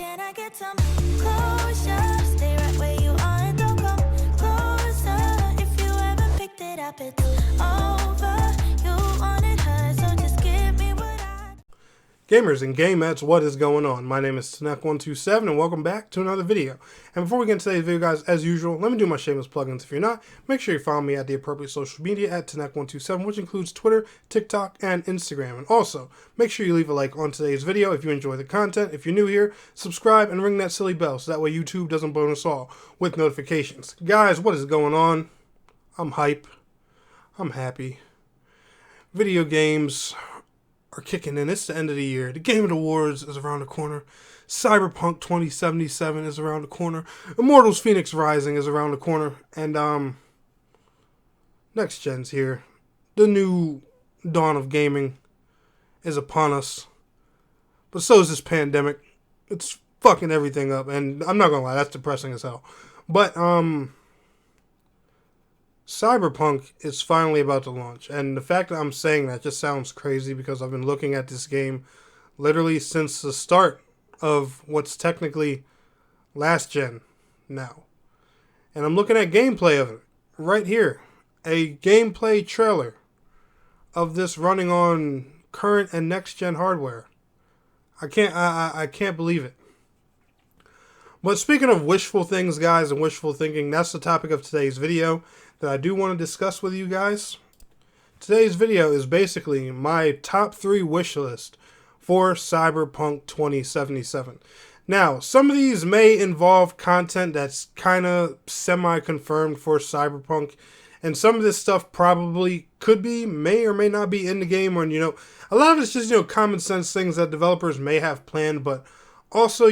Can I get some closure? Stay right where you are and don't come closer. If you haven't picked it up, it's over. You want it hurt, so just give me what I... Gamers and gamettes, what is going on? My name is Tanek127 and welcome back to another video. And before we get into today's video, guys, as usual, let me do my shameless plugins. If you're not, make sure you follow me at the appropriate social media at Tanek127, which includes Twitter, TikTok, and Instagram. And also, make sure you leave a like on today's video if you enjoy the content. If you're new here, subscribe and ring that silly bell so that way YouTube doesn't bonus all with notifications. Guys, what is going on? I'm hype. I'm happy. Video games are kicking in. It's the end of the year. The Game Awards is around the corner. Cyberpunk 2077 is around the corner. Immortals Phoenix Rising is around the corner. And next gen's here. The new dawn of gaming is upon us. But so is this pandemic. It's fucking everything up. And I'm not gonna lie, that's depressing as hell. But Cyberpunk is finally about to launch, and the fact that I'm saying that just sounds crazy because I've been looking at this game literally since the start of what's technically last gen now. And I'm looking at gameplay of it right here. A gameplay trailer of this running on current and next gen hardware. I can't believe it. But speaking of wishful things, guys, and wishful thinking, that's the topic of today's video that I do want to discuss with you guys. Today's video is basically my top 3 wish list for Cyberpunk 2077. Now, some of these may involve content that's kind of semi-confirmed for Cyberpunk, and some of this stuff probably could be, may or may not be in the game, or, a lot of it's just, common sense things that developers may have planned, but also,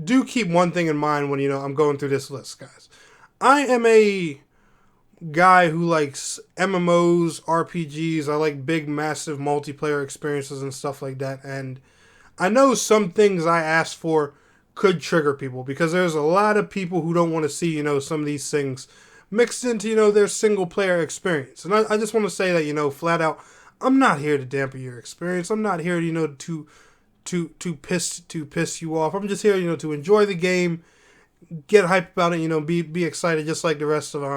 do keep one thing in mind when, I'm going through this list, guys. I am a guy who likes MMOs, RPGs. I like big, massive multiplayer experiences and stuff like that. And I know some things I asked for could trigger people because there's a lot of people who don't want to see, some of these things mixed into, their single player experience. And I just want to say that, flat out, I'm not here to dampen your experience. I'm not here, to piss you off. I'm just here, to enjoy the game, get hyped about it, be excited just like the rest of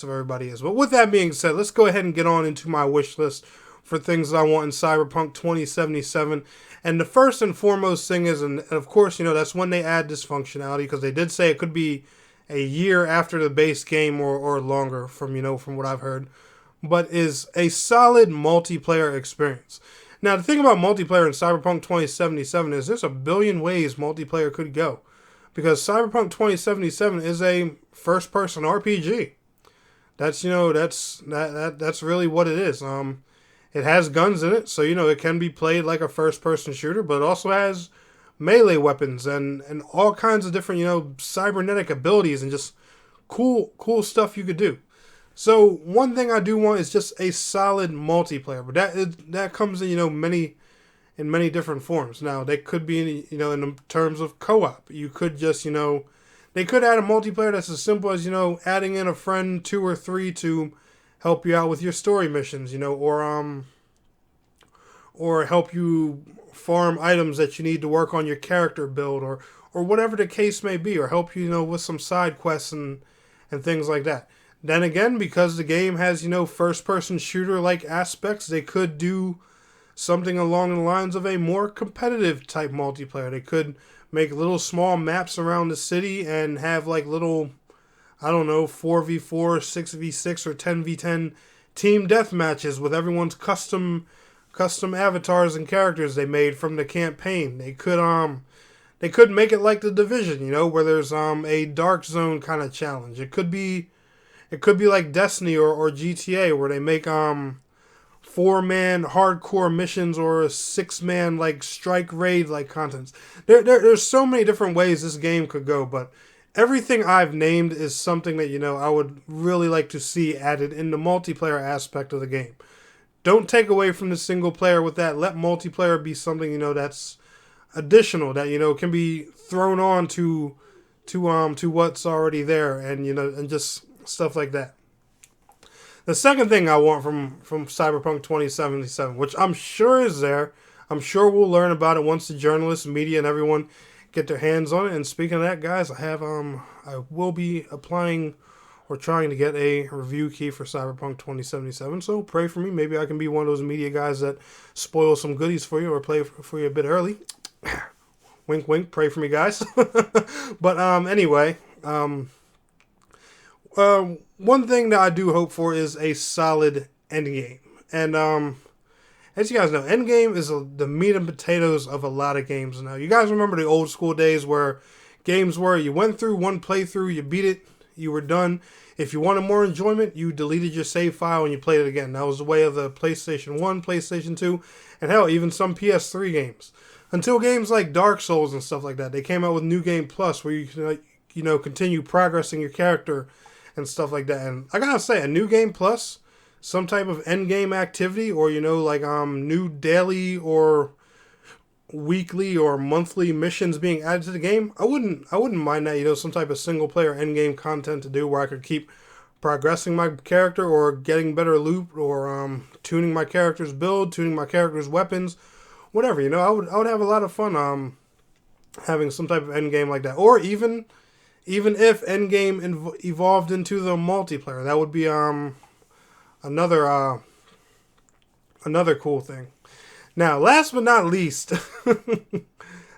everybody is. But with that being said, let's go ahead and get on into my wish list for things that I want in Cyberpunk 2077. And the first and foremost thing is, and of course, that's when they add this functionality, because they did say it could be a year after the base game or longer from what I've heard, but is a solid multiplayer experience. Now, the thing about multiplayer in Cyberpunk 2077 is there's a billion ways multiplayer could go. Because Cyberpunk 2077 is a first-person RPG. That's that's really what it is. It has guns in it, so it can be played like a first-person shooter, but it also has melee weapons and all kinds of different cybernetic abilities and just cool stuff you could do. So one thing I do want is just a solid multiplayer, but that comes in many different forms. Now, they could be, in terms of co-op. You could just, they could add a multiplayer that's as simple as, adding in a friend 2 or 3 to help you out with your story missions, or help you farm items that you need to work on your character build, or whatever the case may be, or help you, with some side quests and things like that. Then again, because the game has, first-person shooter-like aspects, they could do something along the lines of a more competitive type multiplayer. They could make little small maps around the city and have like little, 4v4, 6v6, or 10v10 team death matches with everyone's custom avatars and characters they made from the campaign. They could make it like The Division, where there's a dark zone kind of challenge. It could be like Destiny or GTA, where they make 4-man hardcore missions or a 6-man like strike raid like contents. There's so many different ways this game could go, but everything I've named is something that I would really like to see added in the multiplayer aspect of the game. Don't take away from the single player with that. Let multiplayer be something that's additional, that can be thrown on to what's already there, and just stuff like that. The second thing I want from Cyberpunk 2077, which I'm sure is there, I'm sure we'll learn about it once the journalists, media, and everyone get their hands on it. And speaking of that, guys, I will be applying or trying to get a review key for Cyberpunk 2077. So pray for me. Maybe I can be one of those media guys that spoil some goodies for you or play for you a bit early. Wink, wink. Pray for me, guys. But anyway, one thing that I do hope for is a solid endgame. And as you guys know, endgame is the meat and potatoes of a lot of games now. You guys remember the old school days where games were you went through one playthrough, you beat it, you were done. If you wanted more enjoyment, you deleted your save file and you played it again. That was the way of the PlayStation 1, PlayStation 2, and hell, even some PS3 games. Until games like Dark Souls and stuff like that, they came out with New Game Plus, where you can, continue progressing your character and stuff like that. And I gotta say, a New Game Plus, some type of end game activity, or new daily or weekly or monthly missions being added to the game, I wouldn't mind that. Some type of single player end game content to do where I could keep progressing my character or getting better loot or tuning my character's build, tuning my character's weapons. Whatever, I would have a lot of fun having some type of end game like that. Or even if end game evolved into the multiplayer, that would be another cool thing. Now, last but not least,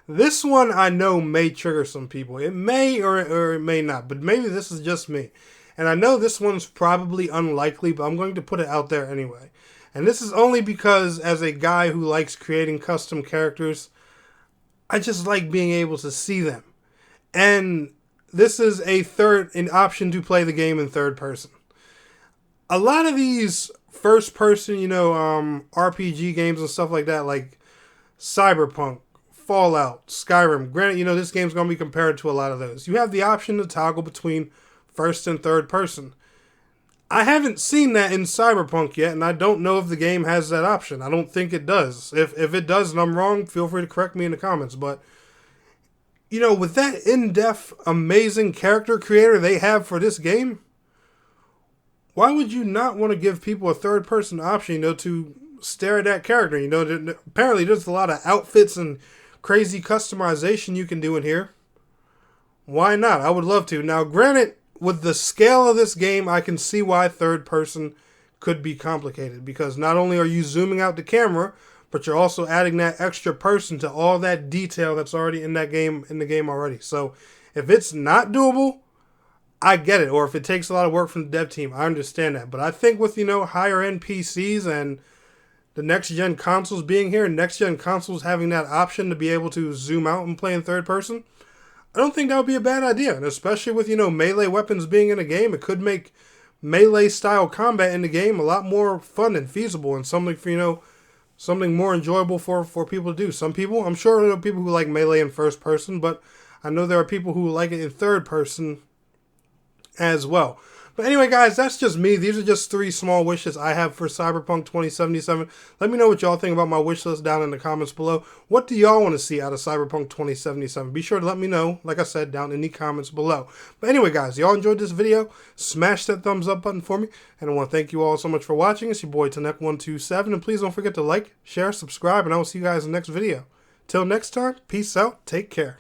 this one I know may trigger some people. It may or it may not, but maybe this is just me. And I know this one's probably unlikely, but I'm going to put it out there anyway. And this is only because, as a guy who likes creating custom characters, I just like being able to see them. And this is an option to play the game in third person. A lot of these first person, RPG games and stuff like that, like Cyberpunk, Fallout, Skyrim. Granted, this game's going to be compared to a lot of those. You have the option to toggle between first and third person. I haven't seen that in Cyberpunk yet, and I don't know if the game has that option. I don't think it does. If it does and I'm wrong, feel free to correct me in the comments. But, with that in-depth, amazing character creator they have for this game, why would you not want to give people a third-person option, to stare at that character? Apparently there's a lot of outfits and crazy customization you can do in here. Why not? I would love to. Now, granted, with the scale of this game, I can see why third person could be complicated, because not only are you zooming out the camera, but you're also adding that extra person to all that detail that's already in the game already. So if it's not doable, I get it. Or if it takes a lot of work from the dev team, I understand that. But I think with, higher end PCs and the next gen consoles being here, next gen consoles having that option to be able to zoom out and play in third person, I don't think that would be a bad idea. And especially with, melee weapons being in a game, it could make melee style combat in the game a lot more fun and feasible, and something for, something more enjoyable for people to do. Some people, I'm sure there are people who like melee in first person, but I know there are people who like it in third person as well. But anyway, guys, that's just me. These are just 3 small wishes I have for Cyberpunk 2077. Let me know what y'all think about my wish list down in the comments below. What do y'all want to see out of Cyberpunk 2077? Be sure to let me know, like I said, down in the comments below. But anyway, guys, y'all enjoyed this video? Smash that thumbs up button for me. And I want to thank you all so much for watching. It's your boy, Tanek127. And please don't forget to like, share, subscribe, and I will see you guys in the next video. Till next time, peace out. Take care.